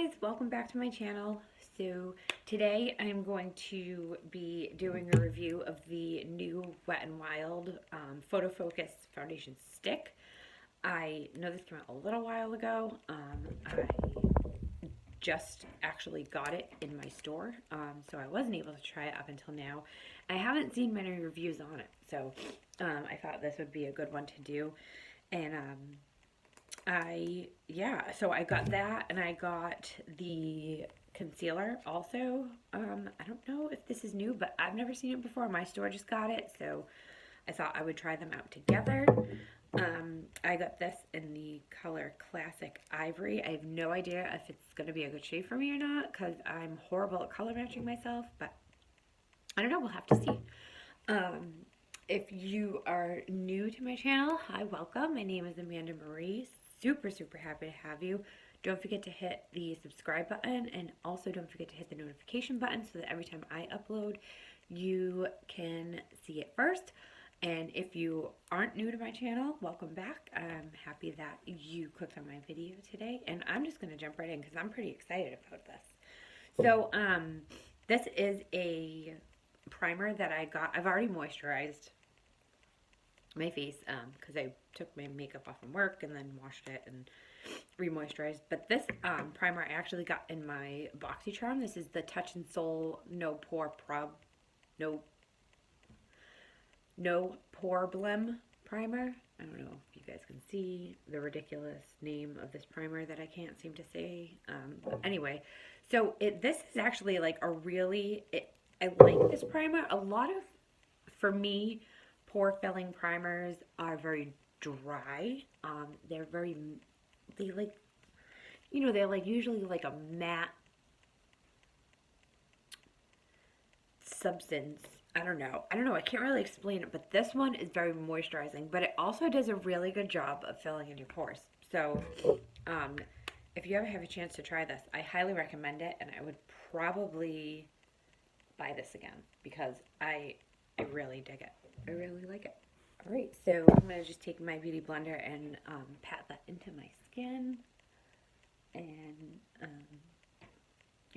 guys, welcome back to my channel. So today I'm going to be doing a review of the new Wet n Wild Photo Focus Foundation Stick. I know this came out a little while ago. I just actually got it in my store, so I wasn't able to try it up until now. I haven't seen many reviews on it, so I thought this would be a good one to do. And so I got that, and I got the concealer also. I don't know if this is new, but I've never seen it before. My store just got it, so I thought I would try them out together. I got this in the color Classic Ivory. I have no idea if it's going to be a good shade for me or not, because I'm horrible at color matching myself, but I don't know, we'll have to see. If you are new to my channel, hi, welcome. My name is Amanda Marie. Super happy to have you. Don't forget to hit the subscribe button, and also don't forget to hit the notification button so that every time I upload, you can see it first. And if you aren't new to my channel, welcome back. I'm happy that you clicked on my video today, and I'm just going to jump right in because I'm pretty excited about this. So, this is a primer that I got. I've already moisturized my face because I took my makeup off from work and then washed it and re-moisturized. But this primer I actually got in my BoxyCharm. This is the Touch in Sol No Pore Blem primer. I don't know if you guys can see the ridiculous name of this primer that I can't seem to say. But anyway, so this is actually like a really, I like this primer. A lot of, for me, pore filling primers are very dry. They're like usually like a matte substance. I don't know. I can't really explain it, but this one is very moisturizing, but it also does a really good job of filling in your pores. So, if you ever have a chance to try this, I highly recommend it, and I would probably buy this again because I really dig it. I really like it. All right, so I'm going to just take my Beauty Blender and pat that into my skin, and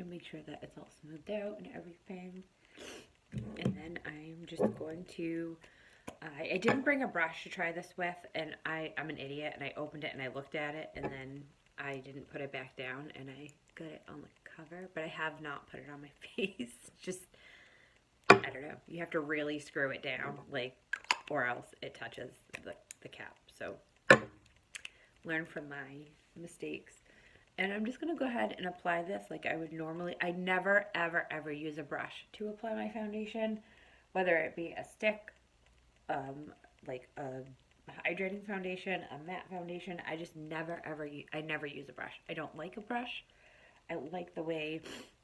make sure that it's all smoothed out and everything. And then I'm just going to, I didn't bring a brush to try this with, and I'm an idiot, and I opened it and I looked at it, and then I didn't put it back down, and I got it on the cover, but I have not put it on my face. Just, I don't know. You have to really screw it down, like, or else it touches the cap. So, learn from my mistakes. And I'm just going to go ahead and apply this like I would normally. I never, ever use a brush to apply my foundation, whether it be a stick, like a hydrating foundation, a matte foundation. I just never, I never use a brush. I don't like a brush. I like the way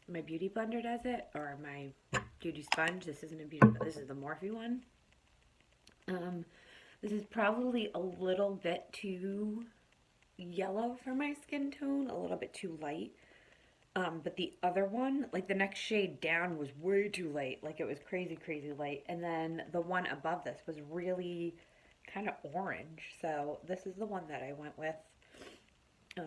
my Beauty Blender does it, or my Beauty Sponge. This isn't a Beauty, but this is the Morphe one. This is probably a little bit too yellow for my skin tone, a little bit too light. But the other one, like the next shade down, was way too light. Like it was crazy light. And then the one above this was really kind of orange. So this is the one that I went with. So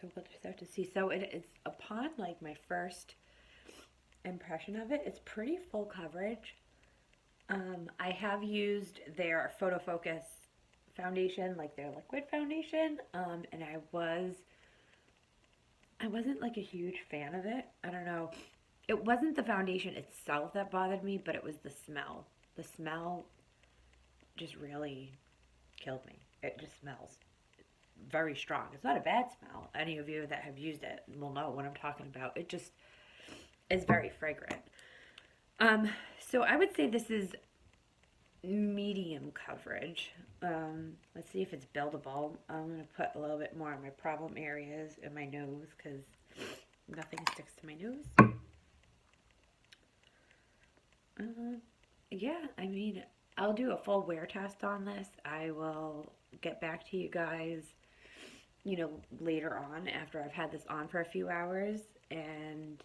we'll just have to see. So it is, upon like my first impression of it, it's pretty full coverage. I have used their Photo Focus foundation, like their liquid foundation, and I wasn't like a huge fan of it. I don't know. It wasn't the foundation itself that bothered me, but it was the smell. The smell just really killed me. It just smells very strong. It's not a bad smell. Any of you that have used it will know what I'm talking about. It just is very fragrant. So I would say this is medium coverage. Let's see if it's buildable. I'm going to put a little bit more on my problem areas in my nose because nothing sticks to my nose. Yeah, I mean, I'll do a full wear test on this. I will get back to you guys, later on after I've had this on for a few hours, and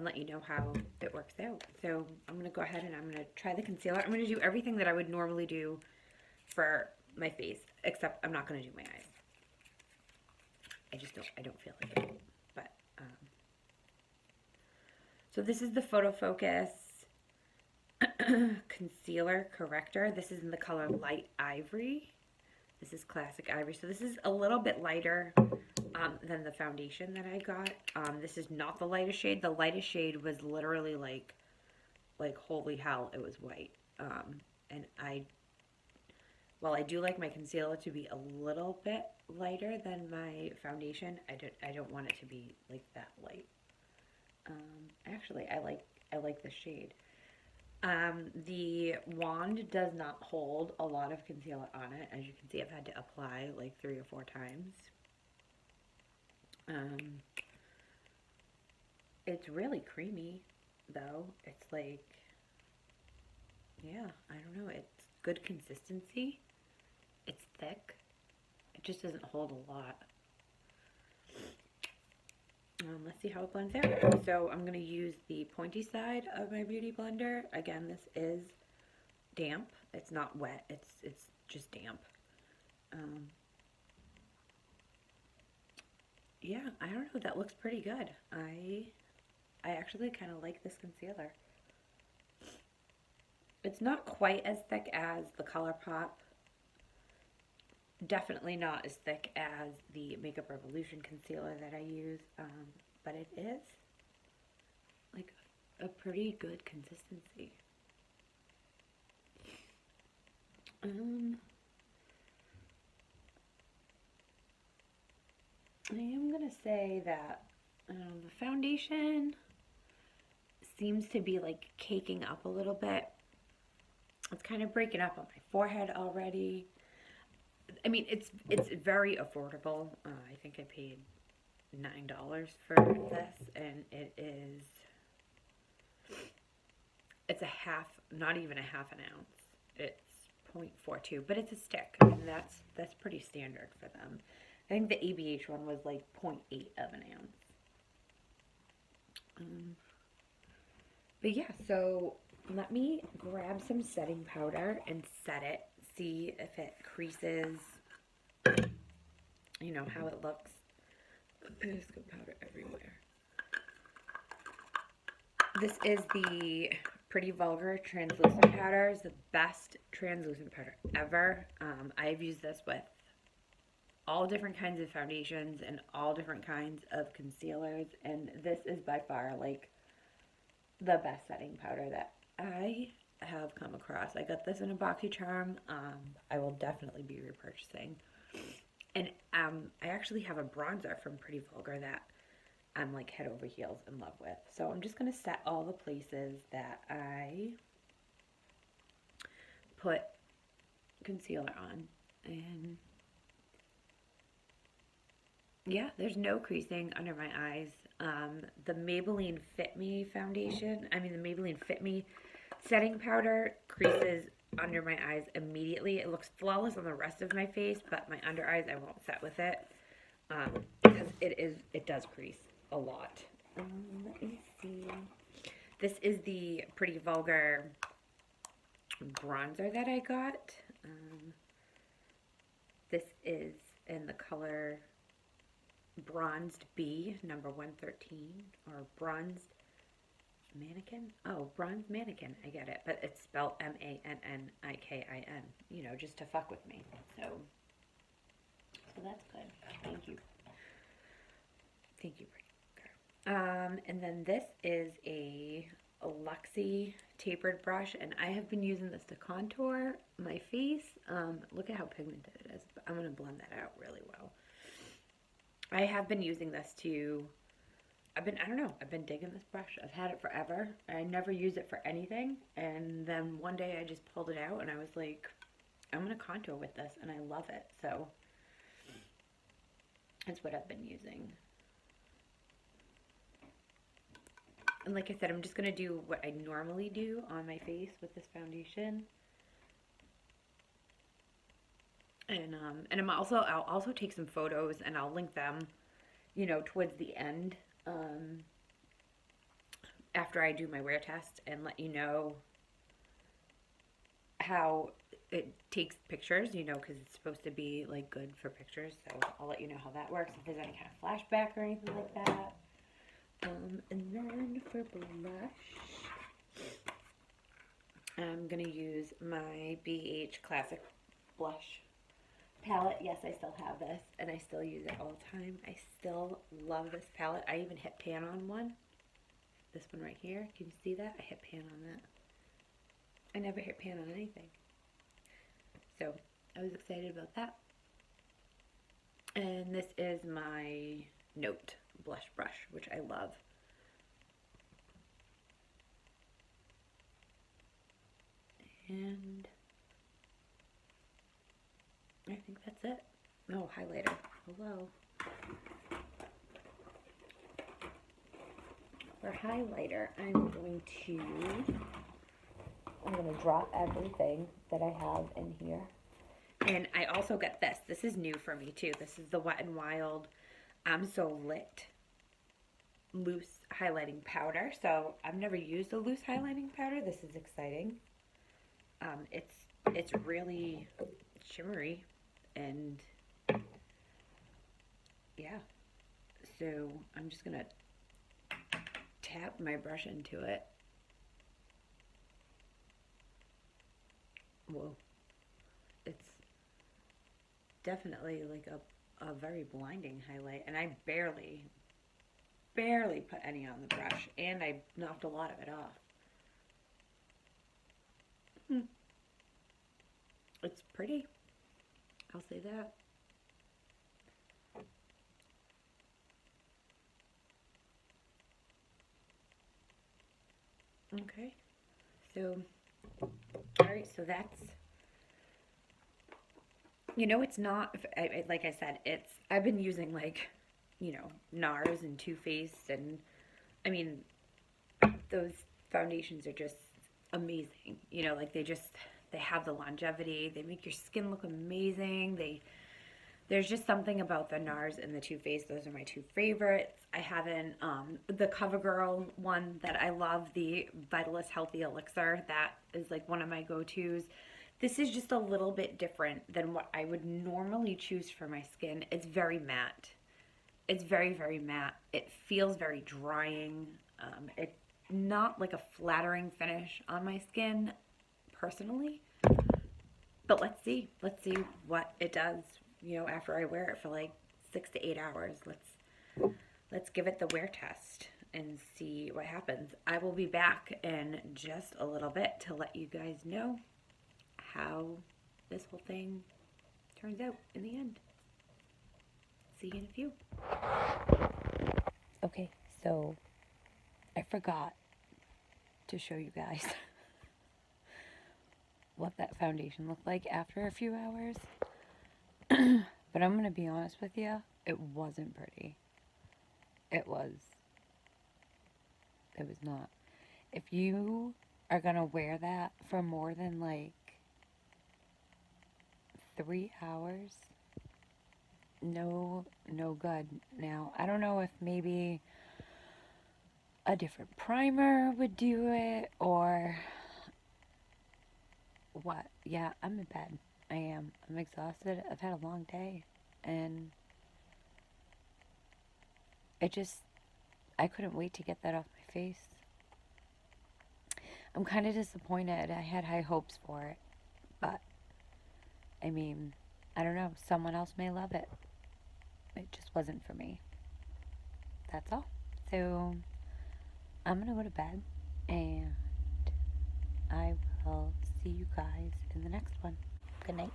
let you know how it works out. So I'm going to go ahead and I'm going to try the concealer. I'm going to do everything that I would normally do for my face, except I'm not going to do my eyes. I don't feel like it. But, so this is the Photo Focus Concealer Corrector. This is in the color Light Ivory. This is Classic Ivory. So this is a little bit lighter than the foundation that I got. This is not the lightest shade. The lightest shade was literally like holy hell, it was white. And while I do like my concealer to be a little bit lighter than my foundation, I don't want it to be like that light. Actually, I like the shade. The wand does not hold a lot of concealer on it. As you can see, I've had to apply like 3 or 4 times. It's really creamy, though. It's like, yeah, I don't know. It's good consistency. It's thick. It just doesn't hold a lot. Let's see how it blends out. So I'm going to use the pointy side of my Beauty Blender. Again, this is damp. It's not wet. It's just damp. Yeah, I don't know. That looks pretty good. I actually kind of like this concealer. It's not quite as thick as the ColourPop. Definitely not as thick as the Makeup Revolution concealer that I use, but it is like a pretty good consistency. I am going to say that the foundation seems to be like caking up a little bit. It's kind of breaking up on my forehead already. I mean, it's very affordable. I think I paid $9 for this, and it's a half, not even a half an ounce. It's 0.42, but it's a stick, and that's pretty standard for them. I think the ABH one was like 0.8 of an ounce. But yeah, so let me grab some setting powder and set it. See if it creases, you know, how it looks. There's good powder everywhere. This is the Pretty Vulgar translucent powder. It's the best translucent powder ever. I've used this with all different kinds of foundations and all different kinds of concealers, and this is by far like the best setting powder that I have come across. I got this in a BoxyCharm. I will definitely be repurchasing. And I actually have a bronzer from Pretty Vulgar that I'm like head over heels in love with. So I'm just going to set all the places that I put concealer on. And yeah, there's no creasing under my eyes. The Maybelline Fit Me foundation, the Maybelline Fit Me setting powder creases under my eyes immediately. It looks flawless on the rest of my face, but my under eyes I won't set with it because it does crease a lot. Let me see. This is the Pretty Vulgar bronzer that I got. This is in the color Bronzed B, number 113, or Bronzed Mannequin? Oh, Bronzed Mannequin, I get it, but it's spelled M-A-N-N-I-K-I-N, you know, just to fuck with me, so that's good. Thank you. Thank you, Brinker. And then this is a Luxie tapered brush, and I have been using this to contour my face. Look at how pigmented it is, but I'm going to blend that out really well. I have been using this to, I've been digging this brush. I've had it forever. I never use it for anything. And then one day I just pulled it out and I was like, I'm going to contour with this. And I love it. So that's what I've been using. And like I said, I'm just going to do what I normally do on my face with this foundation. And I'll also take some photos and I'll link them, you know, towards the end, after I do my wear test, and let you know how it takes pictures, you know, because it's supposed to be like good for pictures. So I'll let you know how that works if there's any kind of flashback or anything like that. And then for blush, I'm gonna use my BH Classic Blush palette. Yes, I still have this, and I still use it all the time. I still love this palette. I even hit pan on one. This one right here. Can you see that? I hit pan on that. I never hit pan on anything. So I was excited about that. And this is my Note blush brush, which I love. And I think that's it. Oh, highlighter. Hello. For highlighter, I'm going to drop everything that I have in here. And I also got this. This is new for me too. This is the Wet n Wild I'm So Lit loose highlighting powder. So I've never used a loose highlighting powder. This is exciting. It's really shimmery and yeah. So I'm just gonna tap my brush into it. Whoa. It's definitely like a very blinding highlight, and I barely put any on the brush, and I knocked a lot of it off. It's pretty. I'll say that. Okay. So, alright, so that's, you know, it's not, like I said, I've been using like, you know, NARS and Too Faced, and I mean, those foundations are just amazing. You know, like they have the longevity. They make your skin look amazing. There's just something about the NARS and the Too Faced. Those are my two favorites. I haven't, the CoverGirl one that I love, the Vitalist Healthy Elixir, that is like one of my go-tos. This is just a little bit different than what I would normally choose for my skin. It's very matte. It's very, very matte. It feels very drying. It's not like a flattering finish on my skin, personally. But let's see what it does, you know, after I wear it for like 6 to 8 hours. Let's give it the wear test and see what happens. I will be back in just a little bit to let you guys know how this whole thing turns out in the end. See you in a few. Okay, so I forgot to show you guys what that foundation looked like after a few hours. But I'm going to be honest with you, it wasn't pretty. It was not. If you are going to wear that for more than like 3 hours, no good. Now, I don't know if maybe a different primer would do it or what. Yeah, I'm in bed. I am. I'm exhausted. I've had a long day, and I couldn't wait to get that off my face. I'm kind of disappointed. I had high hopes for it, but I mean, I don't know. Someone else may love it. It just wasn't for me. That's all. So I'm gonna go to bed, and I will see you guys in the next one. Good night.